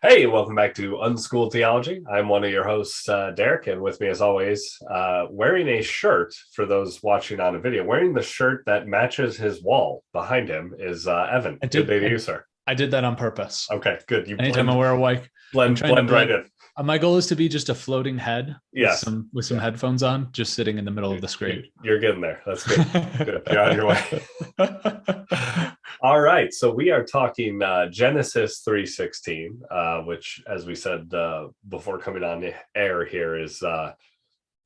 Hey, welcome back to Unschooled Theology. I'm one of your hosts, Derick, and with me, as always, wearing a shirt for those watching on a video, wearing the shirt that matches his wall behind him is Evan. Good day to you, sir. I did that on purpose. Okay, good. You Anytime I wear a white, I'm trying to blend right in. My goal is to be just a floting head with Yes. some headphones on, just sitting in the middle of the screen. You're getting there. That's good. Good. You're on your way. All right. So we are talking Genesis 3:16, which, as we said before coming on the air here, is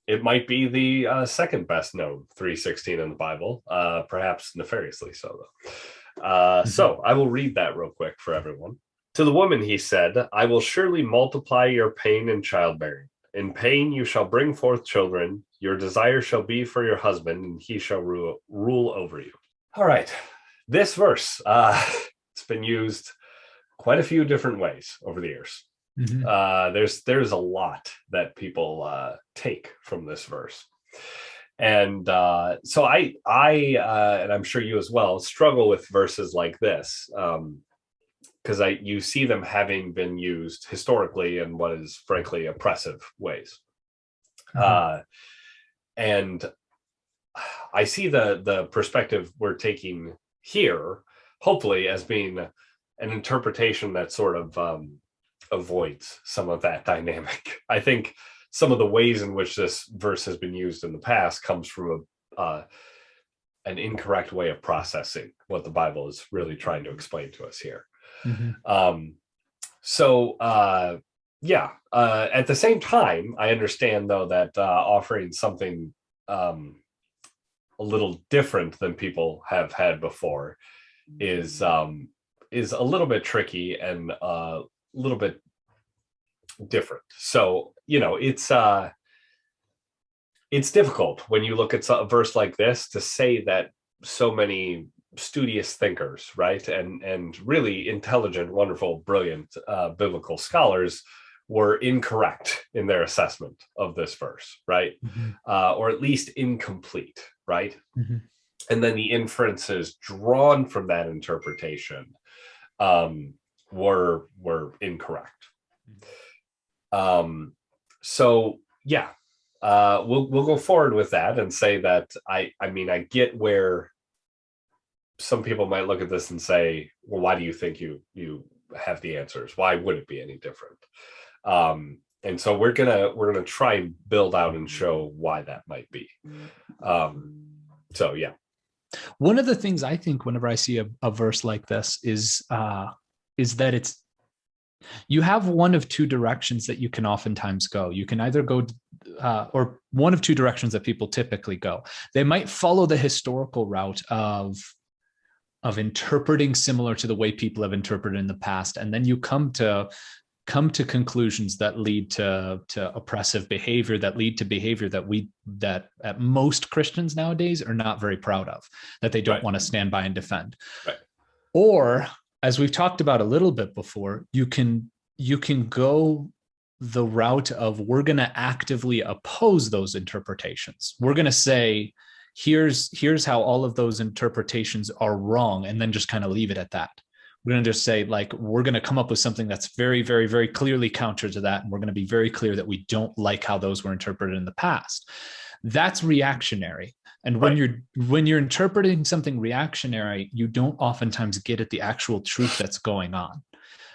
it might be the second best known 3:16 in the Bible, perhaps nefariously so, though. So I will read that real quick for everyone. To the woman, he said, I will surely multiply your pain in childbearing. In pain you shall bring forth children. Your desire shall be for your husband, and he shall rule over you. All right. This verse, it's been used quite a few different ways over the years. There's a lot that people take from this verse. And so I and I'm sure you as well, struggle with verses like this. Because you see them having been used historically in what is frankly oppressive ways. And I see the perspective we're taking here, hopefully, as being an interpretation that sort of avoids some of that dynamic. I think some of the ways in which this verse has been used in the past comes from an incorrect way of processing what the Bible is really trying to explain to us here. At the same time, I understand though that offering something a little different than people have had before is a little bit tricky and a little bit different. So it's difficult when you look at a verse like this to say that so many studious thinkers, right, and really intelligent, wonderful, brilliant biblical scholars were incorrect in their assessment of this verse, right? Or at least incomplete, right? And then the inferences drawn from that interpretation were incorrect. We'll go forward with that and say that I get where some people might look at this and say, well, why do you think you have the answers? Why would it be any different? And so we're gonna try and build out and show why that might be. One of the things I think whenever I see a verse like this is that you have one of two directions that you can oftentimes go. You can either go, or one of two directions that people typically go. They might follow the historical route of interpreting similar to the way people have interpreted in the past, and then you come to conclusions that lead to oppressive behavior, that lead to behavior that at most Christians nowadays are not very proud of, that they don't want to stand by and defend. Or, as we've talked about a little bit before, you can go the route of, we're going to actively oppose those interpretations. We're going to say, here's how all of those interpretations are wrong, and then just kind of leave it at that. We're going to just say, like, we're going to come up with something that's very, very, very clearly counter to that, and we're going to be very clear that we don't like how those were interpreted in the past. That's reactionary. And when you're interpreting something reactionary, you don't oftentimes get at the actual truth that's going on.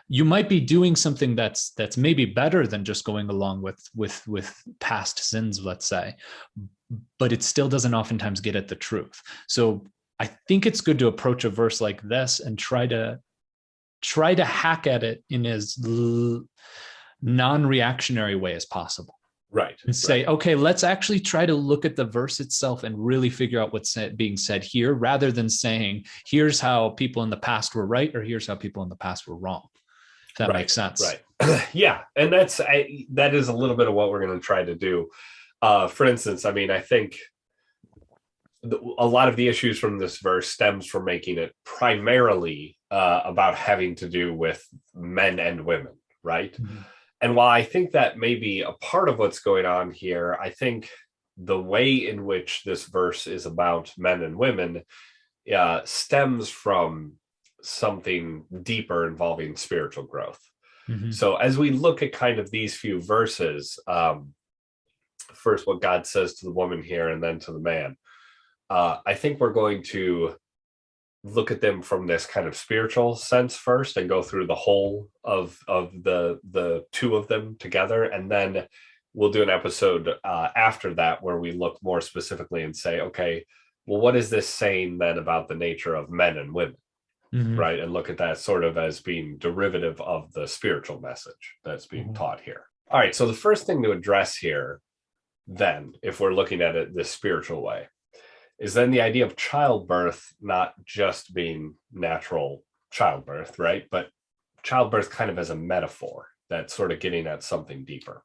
You might be doing something that's maybe better than just going along with past sins, let's say, but it still doesn't oftentimes get at the truth. So I think it's good to approach a verse like this and try to hack at it in as non-reactionary way as possible. Right. And say, okay, let's actually try to look at the verse itself and really figure out what's being said here, rather than saying, here's how people in the past were right, or here's how people in the past were wrong. If that makes sense. Right. Yeah. And that is a little bit of what we're going to try to do. For instance, I think a lot of the issues from this verse stems from making it primarily about having to do with men and women, right? And while I think that may be a part of what's going on here, I think the way in which this verse is about men and women stems from something deeper involving spiritual growth. Mm-hmm. So as we look at kind of these few verses, first what God says to the woman here and then to the man, I think we're going to look at them from this kind of spiritual sense first and go through the whole of the two of them together, and then we'll do an episode after that where we look more specifically and say, okay, well, what is this saying then about the nature of men and women? Mm-hmm. Right, and look at that sort of as being derivative of the spiritual message that's being Mm-hmm. taught here. All right, so the first thing to address here then, if we're looking at it this spiritual way, is then the idea of childbirth not just being natural childbirth, right? But childbirth kind of as a metaphor that's sort of getting at something deeper.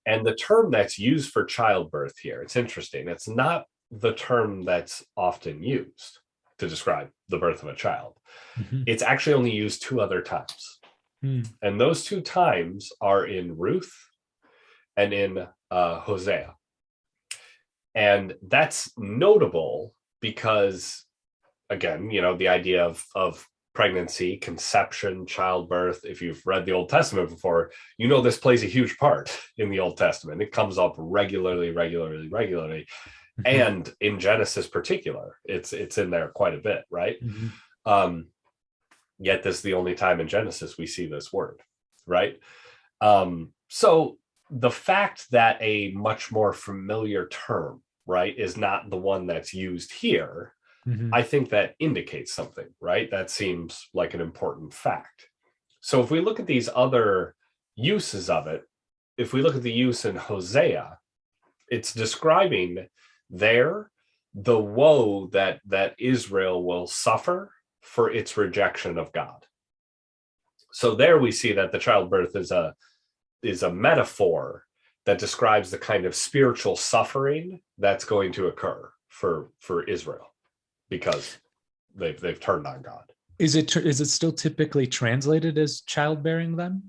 And the term that's used for childbirth here, it's interesting. It's not the term that's often used to describe the birth of a child. Mm-hmm. It's actually only used two other times. Mm. And those two times are in Ruth and in Hosea. And that's notable because, again, the idea of pregnancy, conception, childbirth, if you've read the Old Testament before, this plays a huge part in the Old Testament. It comes up regularly. Mm-hmm. And in Genesis particular, it's in there quite a bit, right? Mm-hmm. Yet this is the only time in Genesis we see this word, right? So the fact that a much more familiar term, right, is not the one that's used here, Mm-hmm. I think that indicates something, right? That seems like an important fact. So if we look at these other uses of it, if we look at the use in Hosea, it's describing there the woe that Israel will suffer for its rejection of God. So there we see that the childbirth is a metaphor that describes the kind of spiritual suffering that's going to occur for Israel because they've turned on God. Is it still typically translated as childbearing then?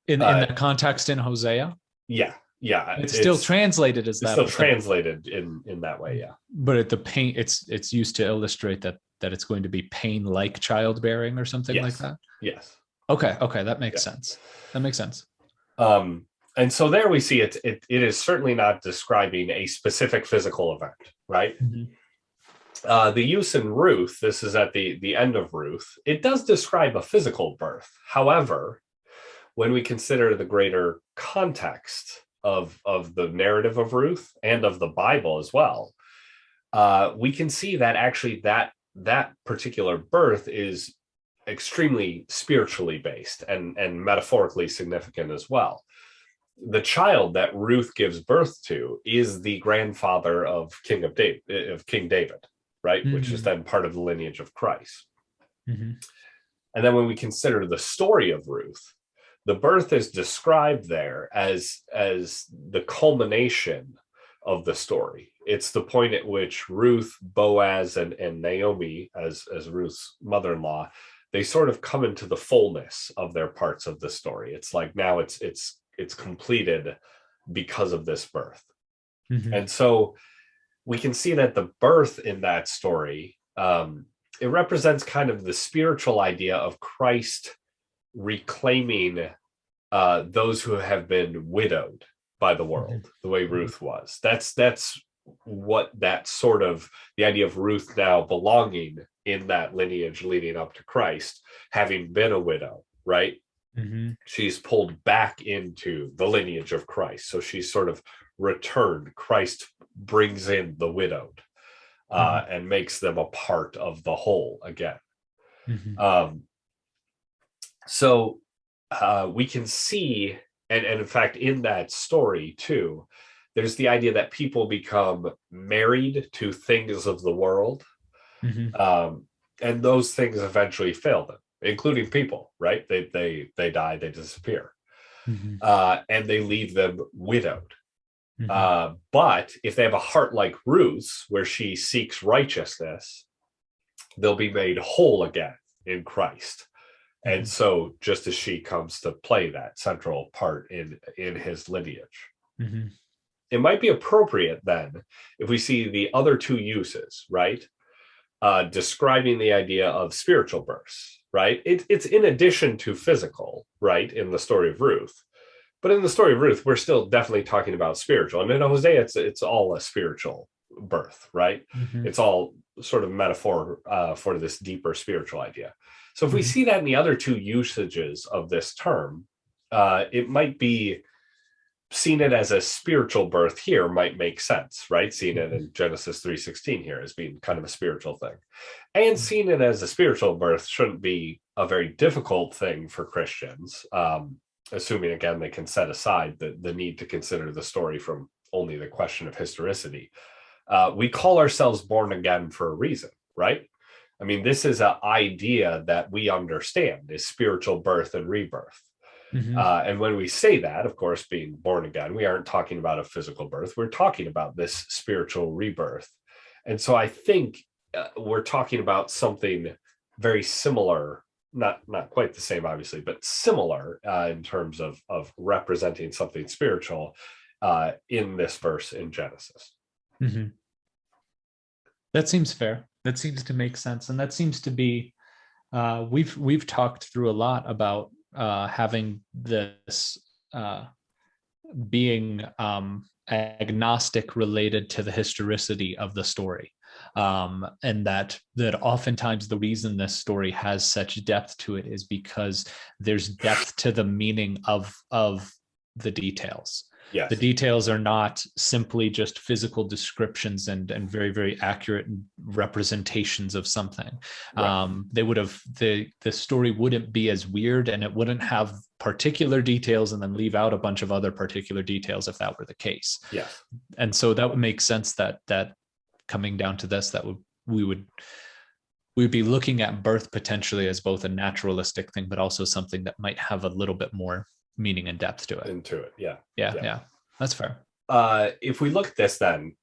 In the context in Hosea? Yeah. It's still translated as that. It's still translated in that way, yeah. But at the pain, it's used to illustrate that it's going to be pain like childbearing or something like that. Yes. Okay, that makes sense. That makes sense. And so there we see it is certainly not describing a specific physical event, right? Mm-hmm. The use in Ruth, this is at the end of Ruth, it does describe a physical birth. However, when we consider the greater context of the narrative of Ruth and of the Bible as well, we can see that actually that particular birth is extremely spiritually based and metaphorically significant as well. The child that Ruth gives birth to is the grandfather of King David, right? Mm-hmm. Which is then part of the lineage of Christ. Mm-hmm. And then when we consider the story of Ruth, the birth is described there as the culmination of the story. It's the point at which Ruth, Boaz, and Naomi, as Ruth's mother-in-law, they sort of come into the fullness of their parts of the story. It's like now it's completed because of this birth. Mm-hmm. And so we can see that the birth in that story, it represents kind of the spiritual idea of Christ reclaiming those who have been widowed by the world, the way Ruth was. That's what that sort of the idea of Ruth now belonging in that lineage leading up to Christ, having been a widow, right? Mm-hmm. She's pulled back into the lineage of Christ. So she's sort of returned. Christ brings in the widowed and makes them a part of the whole again. Mm-hmm. So we can see, and in fact, in that story too, there's the idea that people become married to things of the world. Mm-hmm. And those things eventually fail them, including people, right? They die, they disappear. Mm-hmm. And they leave them widowed. Mm-hmm. But if they have a heart like Ruth's, where she seeks righteousness, they'll be made whole again in Christ. Mm-hmm. And so just as she comes to play that central part in his lineage. Mm-hmm. It might be appropriate then if we see the other two uses, right? Describing the idea of spiritual births. right? It's in addition to physical, right, in the story of Ruth. But in the story of Ruth, we're still definitely talking about spiritual. And in Hosea, it's all a spiritual birth, right? Mm-hmm. It's all sort of metaphor for this deeper spiritual idea. So if we Mm-hmm. see that in the other two usages of this term, it might be seen it as a spiritual birth here might make sense, right? Seeing it in Genesis 3:16 here as being kind of a spiritual thing. And seeing it as a spiritual birth shouldn't be a very difficult thing for Christians, assuming, again, they can set aside the need to consider the story from only the question of historicity. We call ourselves born again for a reason, right? I mean, this is an idea that we understand is spiritual birth and rebirth. Mm-hmm. And when we say that, of course, being born again, we aren't talking about a physical birth. We're talking about this spiritual rebirth. And so I think we're talking about something very similar, not quite the same, obviously, but similar in terms of representing something spiritual in this verse in Genesis. Mm-hmm. That seems fair. That seems to make sense. And that seems to be, we've talked through a lot about having this being agnostic related to the historicity of the story, and that oftentimes the reason this story has such depth to it is because there's depth to the meaning of the details. Yes. The details are not simply just physical descriptions and very, very accurate representations of something. Right. They would have the story wouldn't be as weird, and it wouldn't have particular details and then leave out a bunch of other particular details if that were the case. Yes. And so that would make sense that coming down to this, that we would be looking at birth potentially as both a naturalistic thing, but also something that might have a little bit more meaning and depth to it. Into it, yeah. That's fair. If we look at this then,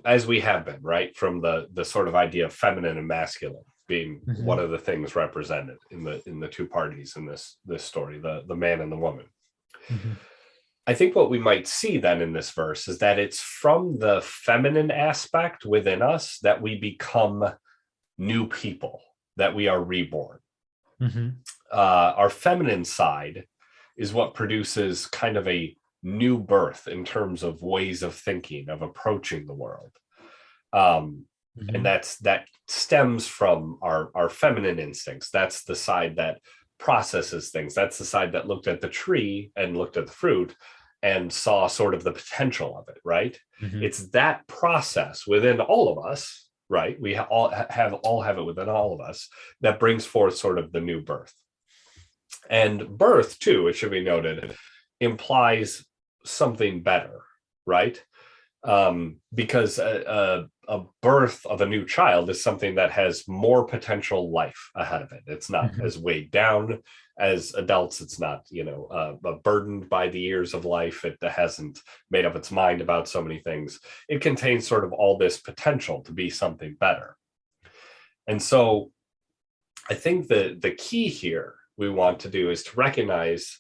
as we have been, right, from the sort of idea of feminine and masculine being mm-hmm. one of the things represented in the two parties in this story, the man and the woman. Mm-hmm. I think what we might see then in this verse is that it's from the feminine aspect within us that we become new people, that we are reborn. Mm-hmm. Our feminine side is what produces kind of a new birth in terms of ways of thinking, of approaching the world. Mm-hmm. And that stems from our feminine instincts. That's the side that processes things. That's the side that looked at the tree and looked at the fruit and saw sort of the potential of it, right? Mm-hmm. It's that process within all of us, right? We all have it within all of us that brings forth sort of the new birth. And birth, too, it should be noted, implies something better, right? Because a birth of a new child is something that has more potential life ahead of it. It's not mm-hmm. as weighed down as adults. It's not, burdened by the years of life. It hasn't made up its mind about so many things. It contains sort of all this potential to be something better. And so I think the key here we want to do is to recognize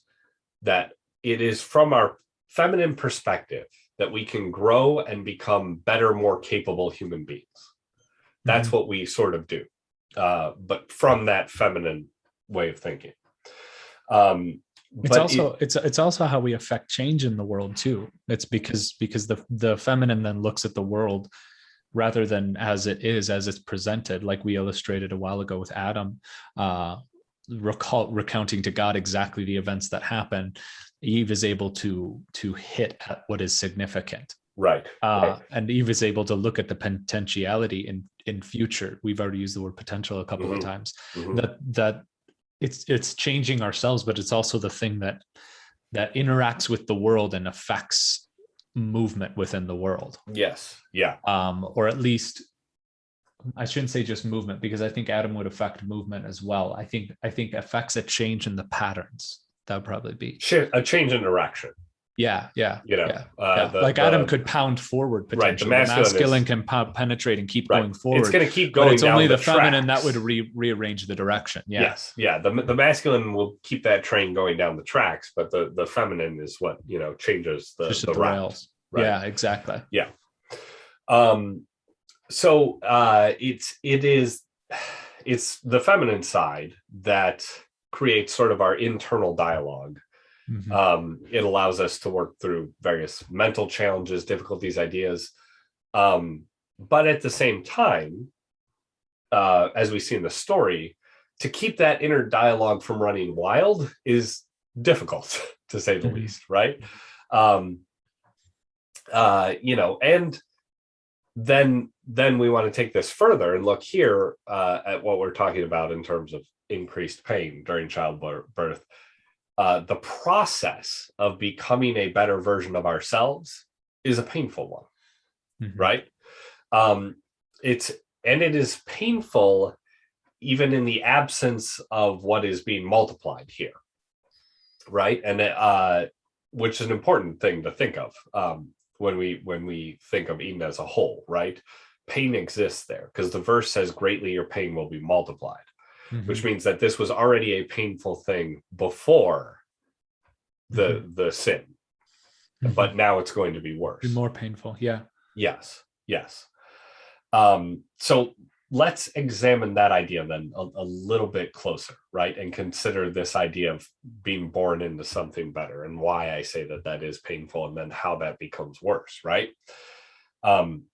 that it is from our feminine perspective that we can grow and become better, more capable human beings. That's mm-hmm. what we sort of do, but from that feminine way of thinking. It's also how we affect change in the world too. It's because the feminine then looks at the world rather than as it's presented, like we illustrated a while ago with Adam, recounting to God exactly the events that happen. Eve is able to hit at what is significant. Right. And Eve is able to look at the potentiality in future. We've already used the word potential a couple mm-hmm. of times. Mm-hmm. That it's changing ourselves, but it's also the thing that interacts with the world and affects movement within the world. Yes. Yeah. Or at least I shouldn't say just movement, because I think Adam would affect movement as well. I think affects a change in the patterns. That would probably be a change in direction. Yeah. Like Adam could pound forward potentially. Right, the masculine can penetrate and keep going forward. It's going to keep going. But it's only the feminine that would rearrange the direction. Yeah. Yes. Yeah. The masculine will keep that train going down the tracks, but the feminine is what changes the rails. Right? Yeah. Exactly. Yeah. So it is it's the feminine side that creates sort of our internal dialogue. It allows us to work through various mental challenges, difficulties, ideas. But at the same time, as we see in the story, to keep that inner dialogue from running wild is difficult, to say the least, right? And then we want to take this further and look here at what we're talking about in terms of increased pain during childbirth. The process of becoming a better version of ourselves is a painful one, right? It is painful even in the absence of what is being multiplied here, right? And which is an important thing to think of when we think of Eden as a whole, right? Pain exists there because the verse says, "Greatly your pain will be multiplied," which means that this was already a painful thing before the sin, but now it's going to be worse, more painful. Yes. So let's examine that idea then a little bit closer, right? And consider this idea of being born into something better and why I say that is painful, and then how that becomes worse, right?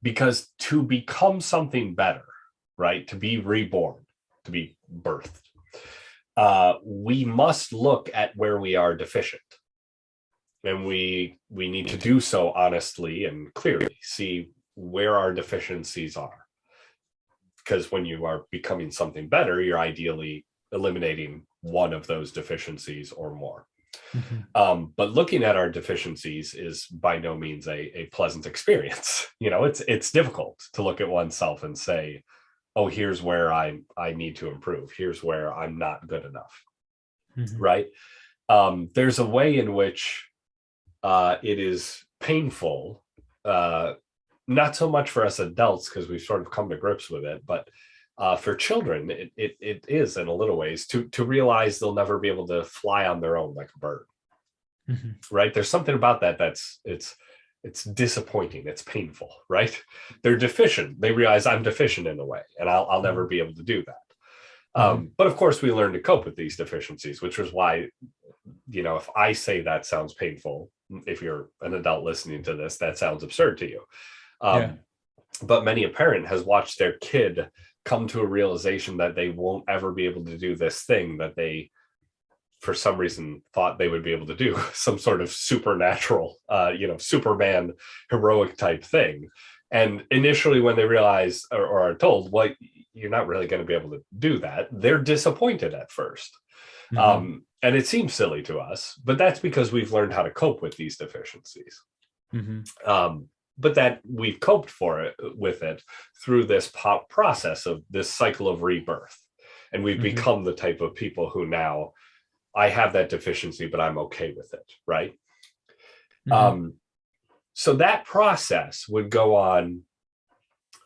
Because to become something better, right, to be reborn, to be birthed, we must look at where we are deficient. And we need to do so honestly and clearly, see where our deficiencies are. Because when you are becoming something better, you're ideally eliminating one of those deficiencies or more. But looking at our deficiencies is by no means a pleasant experience. It's difficult to look at oneself and say, oh, here's where I need to improve. Here's where I'm not good enough, right? There's a way in which it is painful, not so much for us adults because we've sort of come to grips with it, but for children, it is in a little ways to realize they'll never be able to fly on their own like a bird, right? There's something about that it's disappointing, it's painful, right? They're deficient. They realize I'm deficient in a way, and I'll never be able to do that. But of course, we learn to cope with these deficiencies, which is why, if I say that sounds painful, if you're an adult listening to this, that sounds absurd to you. But many a parent has watched their kid come to a realization that they won't ever be able to do this thing that they, for some reason, thought they would be able to do, some sort of supernatural, Superman heroic type thing. And initially when they realize or are told, well, you're not really going to be able to do that, they're disappointed at first. And it seems silly to us, but that's because we've learned how to cope with these deficiencies. But that we've coped with it through this process of this cycle of rebirth. And we've become the type of people who now, I have that deficiency, but I'm okay with it, right? So that process would go on,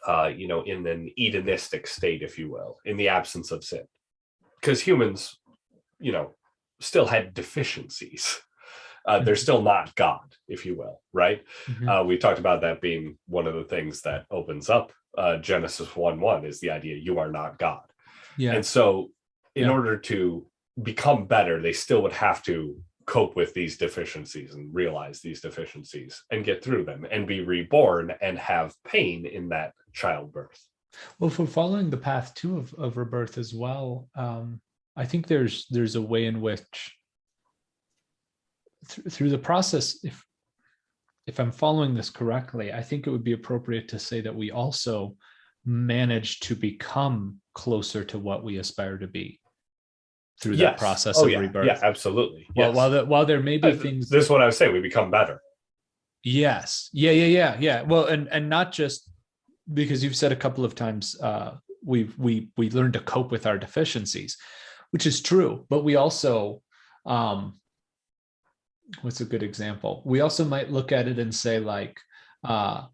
in an Edenistic state, if you will, in the absence of sin. Because humans, still had deficiencies. They're still not God, if you will, right? We talked about that being one of the things that opens up Genesis 1:1 is the idea you are not God. And so in order to become better, they still would have to cope with these deficiencies and realize these deficiencies and get through them and be reborn and have pain in that childbirth. Well, for following the path too of rebirth as well, I think there's a way in which through the process, if I'm following this correctly, I think it would be appropriate to say that we also manage to become closer to what we aspire to be through that process of rebirth. Yeah, absolutely. Well, while there may be things. This is what I was saying. We become better. Yes. Yeah. Well, and not just because you've said a couple of times, we learn to cope with our deficiencies, which is true. But we also, what's a good example? We also might look at it and say like you're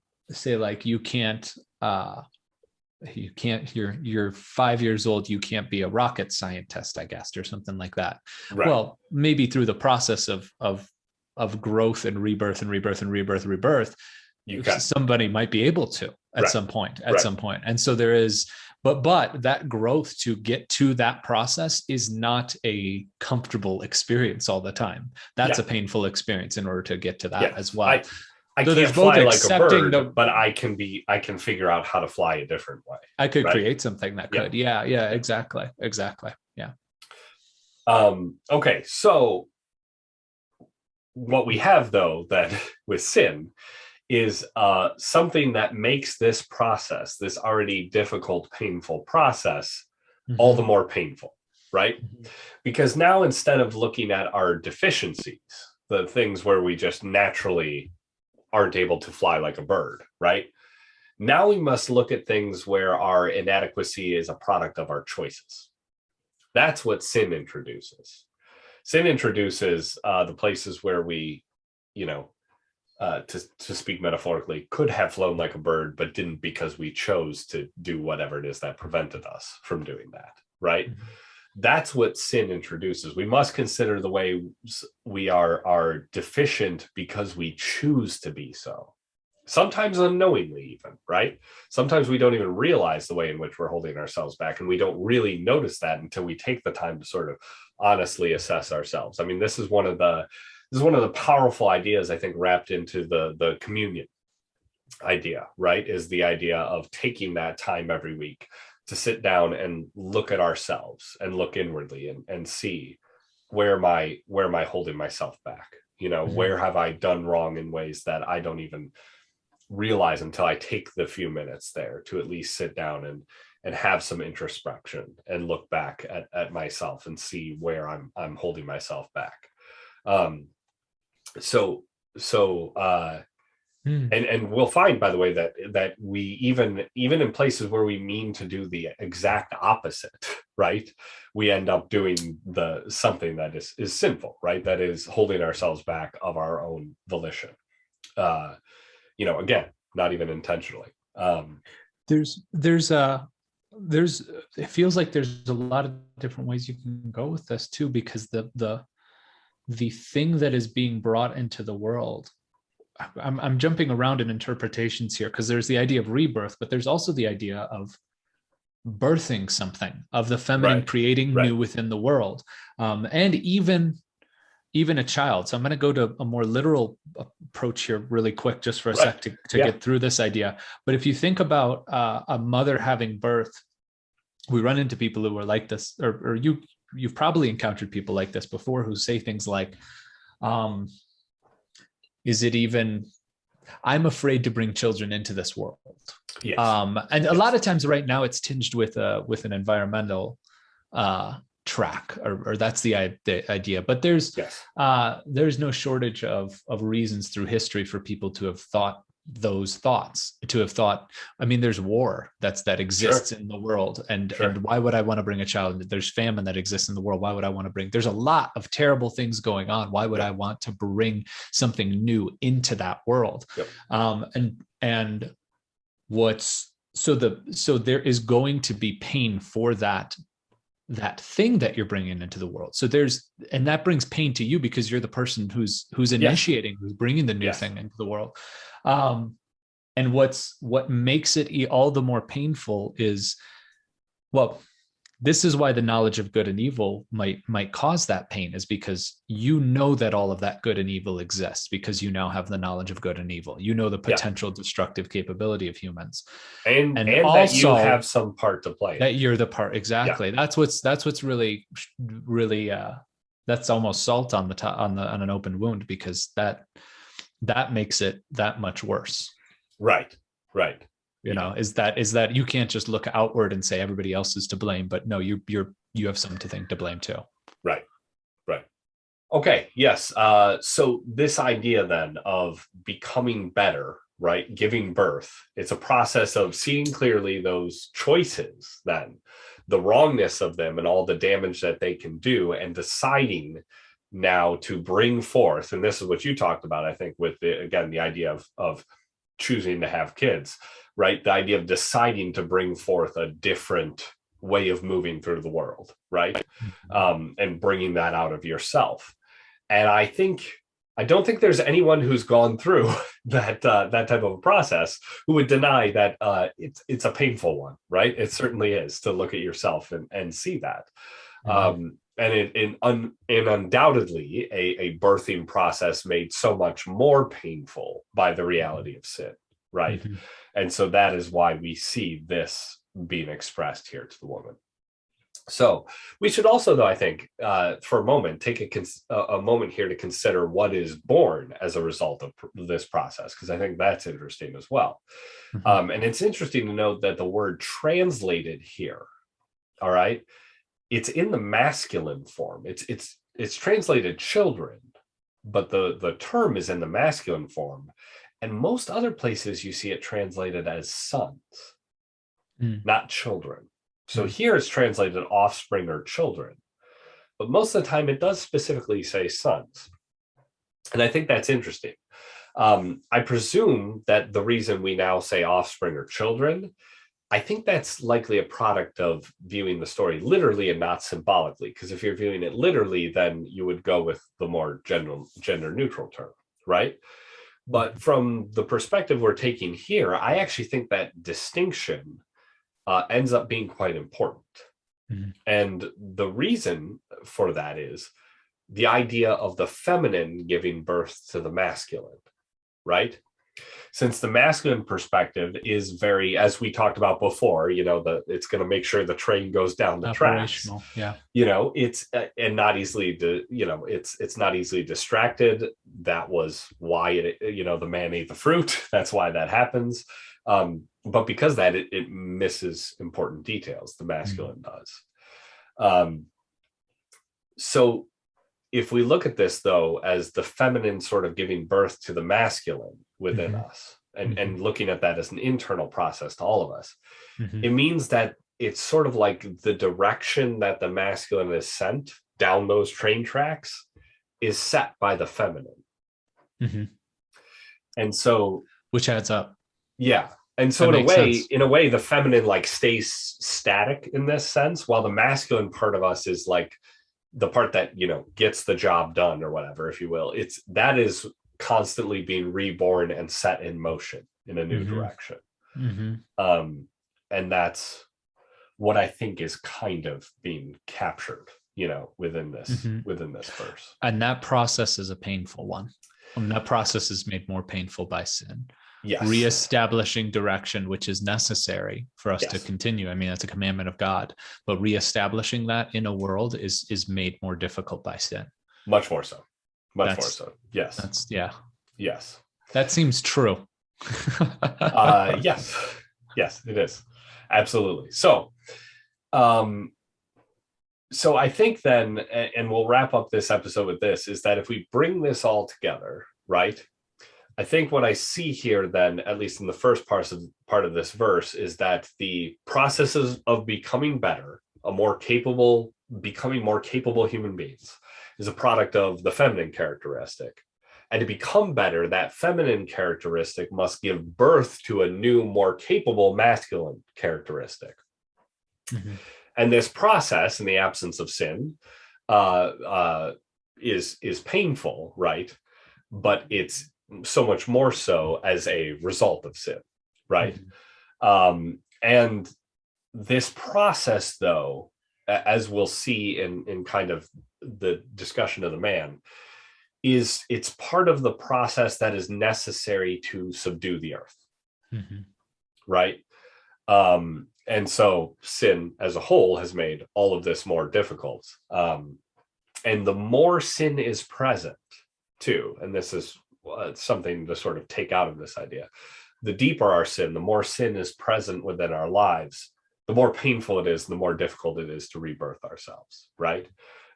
5 years old, you can't be a rocket scientist, I guess, or something like that. Right. Well, maybe through the process of growth and rebirth, somebody might be able to at some point. And so there is, but that growth to get to that process is not a comfortable experience all the time. That's Yeah. a painful experience in order to get to that Yeah. as well. I So there's can't both fly like a accepting bird, but I can figure out how to fly a different way. I could Right. create something that Yeah. could. Yeah, exactly. Yeah. Okay. So what we have though, that with sin is something that makes this process, this already difficult, painful process, all the more painful, right? Because now instead of looking at our deficiencies, the things where we just naturally aren't able to fly like a bird, right? Now we must look at things where our inadequacy is a product of our choices. That's what sin introduces. Sin introduces the places where we, you know, to speak metaphorically, could have flown like a bird, but didn't because we chose to do whatever it is that prevented us from doing that, right? That's what sin introduces. We must consider the way we are deficient because we choose to be so. Sometimes unknowingly, even, right? Sometimes we don't even realize the way in which we're holding ourselves back, and we don't really notice that until we take the time to sort of honestly assess ourselves. I mean, this is one of the powerful ideas, I think, wrapped into the communion idea, right? Is the idea of taking that time every week to sit down and look at ourselves and look inwardly and see where am I holding myself back? Where have I done wrong in ways that I don't even realize until I take the few minutes there to at least sit down and have some introspection and look back at myself and see where I'm holding myself back. So and we'll find, by the way, that we even in places where we mean to do the exact opposite, right? We end up doing something that is sinful, right? That is holding ourselves back of our own volition. Again, not even intentionally. There's it feels like there's a lot of different ways you can go with this too, because the thing that is being brought into the world, I'm jumping around in interpretations here, because there's the idea of rebirth, but there's also the idea of birthing something, of the feminine creating new within the world, and even a child. So I'm going to go to a more literal approach here really quick, just for a sec to get through this idea. But if you think about a mother having birth, we run into people who are like this, or you've probably encountered people like this before, who say things like, is it even, I'm afraid to bring children into this world. Yes. And a lot of times right now it's tinged with an environmental track, or that's the idea. But there's no shortage of reasons through history for people to have thought those thoughts, I mean, there's war that exists in the world, and why would I want to bring a child? There's famine that exists in the world. Why would I want to bring, there's a lot of terrible things going on. Why would I want to bring something new into that world? And what's, so there is going to be pain for that thing that you're bringing into the world. So and that brings pain to you, because you're the person who's initiating, who's bringing the new thing into the world. And what makes it all the more painful is, well, this is why the knowledge of good and evil might cause that pain, is because you know that all of that good and evil exists, because you now have the knowledge of good and evil. You know the potential destructive capability of humans, and also that you have some part to play. That you're the part, exactly. Yeah. That's what's really that's almost salt on on an open wound, because that makes it that much worse. Right. Is that you can't just look outward and say everybody else is to blame, but no, you have something to blame too. Right. Okay. Yes. So this idea then of becoming better, right? Giving birth, it's a process of seeing clearly those choices, then the wrongness of them and all the damage that they can do, and deciding now to bring forth, and this is what you talked about, I think, with the idea of choosing to have kids, right? The idea of deciding to bring forth a different way of moving through the world, right? And bringing that out of yourself. And I think I don't think there's anyone who's gone through that that type of a process who would deny that it's a painful one, right? It certainly is to look at yourself and see that. And undoubtedly a birthing process made so much more painful by the reality of sin, right? Mm-hmm. And so that is why we see this being expressed here to the woman. So we should also, though, I think, for a moment, take a moment here to consider what is born as a result of this process, because I think that's interesting as well. Mm-hmm. And it's interesting to note that the word translated here, all right, it's in the masculine form. It's translated children, but the term is in the masculine form. And most other places you see it translated as sons, not children. So here it's translated offspring or children, but most of the time it does specifically say sons. And I think that's interesting. I presume that the reason we now say offspring or children, I think that's likely a product of viewing the story literally and not symbolically. Because if you're viewing it literally, then you would go with the more gender neutral term, right? But from the perspective we're taking here, I actually think that distinction ends up being quite important. Mm-hmm. And the reason for that is the idea of the feminine giving birth to the masculine, right? Since the masculine perspective is very, as we talked about before, it's going to make sure the train goes down the tracks. Yeah. It's and not easily it's not easily distracted. That was why the man ate the fruit. That's why that happens. But because that it misses important details, the masculine does. So if we look at this, though, as the feminine sort of giving birth to the masculine within us, and looking at that as an internal process to all of us, it means that it's sort of like the direction that the masculine is sent down those train tracks is set by the feminine. And so, which adds up. Yeah. And so in a way, the feminine like stays static in this sense, while the masculine part of us is like the part that, gets the job done or whatever, if you will. That is constantly being reborn and set in motion in a new direction. And that's what I think is kind of being captured, within this verse. And that process is a painful one. And that process is made more painful by sin. Yes. Reestablishing direction, which is necessary for us to continue. I mean, that's a commandment of God, but reestablishing that in a world is made more difficult by sin. Much more so. More so. Yes. Yes. That seems true. Yes. Yes, it is. Absolutely. So I think then, and we'll wrap up this episode with this, is that if we bring this all together, right? I think what I see here then, at least in the first part of this verse, is that the processes of becoming better, becoming more capable human beings, is a product of the feminine characteristic. And to become better, that feminine characteristic must give birth to a new, more capable masculine characteristic. And this process, in the absence of sin, is painful, right? But it's so much more so as a result of sin, right? And this process, though, as we'll see in kind of the discussion of the man, it's part of the process that is necessary to subdue the earth, right? And so sin as a whole has made all of this more difficult. And the more sin is present, too, and this is something to sort of take out of this idea, the deeper our sin, the more sin is present within our lives, the more painful it is, the more difficult it is to rebirth ourselves, right?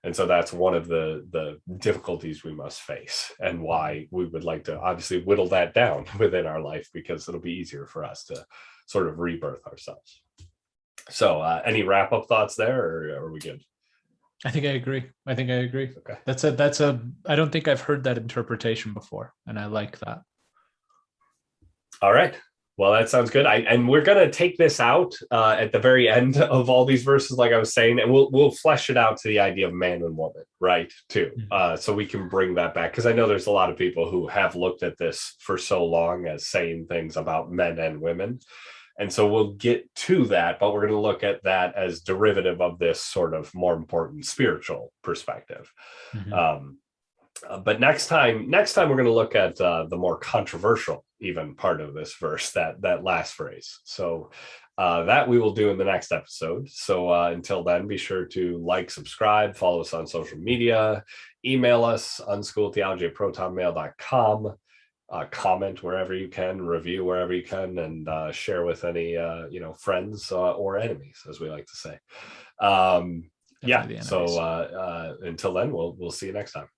And so that's one of the difficulties we must face, and why we would like to obviously whittle that down within our life, because it'll be easier for us to sort of rebirth ourselves. So any wrap-up thoughts there, or are we good? I think I agree. Okay. I don't think I've heard that interpretation before, and I like that. All right. Well, that sounds good. And we're gonna take this out at the very end of all these verses, like I was saying, and we'll flesh it out to the idea of man and woman, right? Too, so we can bring that back, because I know there's a lot of people who have looked at this for so long as saying things about men and women, and so we'll get to that, but we're going to look at that as derivative of this sort of more important spiritual perspective. Mm-hmm. But next time we're going to look at the more controversial even part of this verse, that last phrase. So that we will do in the next episode. So until then, be sure to like, subscribe, follow us on social media, email us unschooltheology@protonmail.com, comment wherever you can, review wherever you can, and share with any friends or enemies, as we like to say. Yeah. So until then, we'll see you next time.